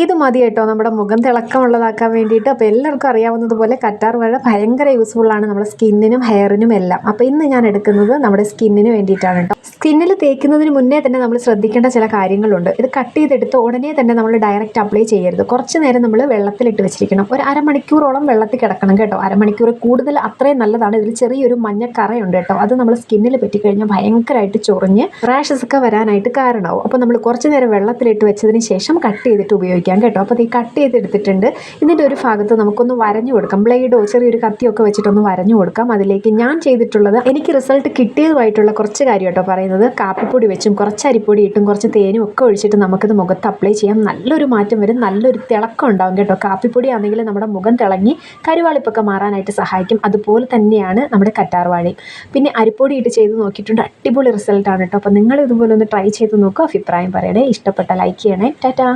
ഇത് മതി കേട്ടോ നമ്മുടെ മുഖം തിളക്കമുള്ളതാക്കാൻ വേണ്ടിയിട്ട്. അപ്പോൾ എല്ലാവർക്കും അറിയാവുന്നതുപോലെ കറ്റാർ വാഴ ഭയങ്കര യൂസ്ഫുള്ളാണ് നമ്മുടെ സ്കിന്നിനും ഹെയറിനും എല്ലാം. അപ്പോൾ ഇന്ന് ഞാൻ എടുക്കുന്നത് നമ്മുടെ സ്കിന്നിന് വേണ്ടിയിട്ടാണ് കേട്ടോ. സ്കിന്നിൽ തേക്കുന്നതിന് മുന്നേ തന്നെ നമ്മൾ ശ്രദ്ധിക്കേണ്ട ചില കാര്യങ്ങളുണ്ട്. ഇത് കട്ട് ചെയ്തെടുത്ത് ഉടനെ തന്നെ നമ്മൾ ഡയറക്റ്റ് അപ്ലൈ ചെയ്യരുത്. കുറച്ച് നേരം നമ്മൾ വെള്ളത്തിലിട്ട് വെച്ചിരിക്കണം. ഒരു അരമണിക്കൂറോളം വെള്ളത്തിൽ കിടക്കണം കേട്ടോ. അരമണിക്കൂർ കൂടുതൽ അത്രയും നല്ലതാണ്. ഇതിൽ ചെറിയൊരു മഞ്ഞക്കറയുണ്ട് കേട്ടോ. അത് നമ്മൾ സ്കിന്നിൽ പറ്റിക്കഴിഞ്ഞാൽ ഭയങ്കരമായിട്ട് ചൊറിഞ്ഞ് റാഷസ് ഒക്കെ വരാനായിട്ട് കാരണമാവും. അപ്പോൾ നമ്മൾ കുറച്ച് നേരം വെള്ളത്തിലിട്ട് വെച്ചതിന് ശേഷം കട്ട് ചെയ്തിട്ട് ഉപയോഗിക്കാം കേട്ടോ. അപ്പോൾ ഈ കട്ട് ചെയ്തെടുത്തിട്ടുണ്ട്. ഇതിൻ്റെ ഒരു ഭാഗത്ത് നമുക്കൊന്ന് വരഞ്ഞു കൊടുക്കാം. ബ്ലേഡോ ചെറിയൊരു കത്തിയൊക്കെ വെച്ചിട്ടൊന്ന് വരഞ്ഞു കൊടുക്കാം. അതിലേക്ക് ഞാൻ ചെയ്തിട്ടുള്ളത് എനിക്ക് റിസൾട്ട് കിട്ടിയതുമായിട്ടുള്ള കുറച്ച് കാര്യം കേട്ടോ പറയുന്നത്. കാപ്പിപ്പൊടി വെച്ചും കുറച്ച് അരിപ്പൊടി ഇട്ടും കുറച്ച് തേനും ഒക്കെ ഒഴിച്ചിട്ട് നമുക്കിത് മുഖത്ത് അപ്ലൈ ചെയ്യാം. നല്ലൊരു മാറ്റം വരും, നല്ലൊരു തിളക്കം ഉണ്ടാവും കേട്ടോ. കാപ്പിപ്പൊടി ആണെങ്കിൽ നമ്മുടെ മുഖം തിളങ്ങി കരുവാളിപ്പൊക്കെ മാറാനായിട്ട് സഹായിക്കും. അതുപോലെ തന്നെയാണ് നമ്മുടെ കറ്റാർ വാഴയും. പിന്നെ അരിപ്പൊടി ഇട്ട് ചെയ്ത് നോക്കിയിട്ടുണ്ട്, അടിപൊളി റിസൾട്ടാണ് കേട്ടോ. അപ്പോൾ നിങ്ങൾ ഇതുപോലെ ഒന്ന് ട്രൈ ചെയ്ത് നോക്കുക, അഭിപ്രായം പറയണേ. ഇഷ്ടപ്പെട്ട ലൈക്ക് ചെയ്യണേ. ടാറ്റാ.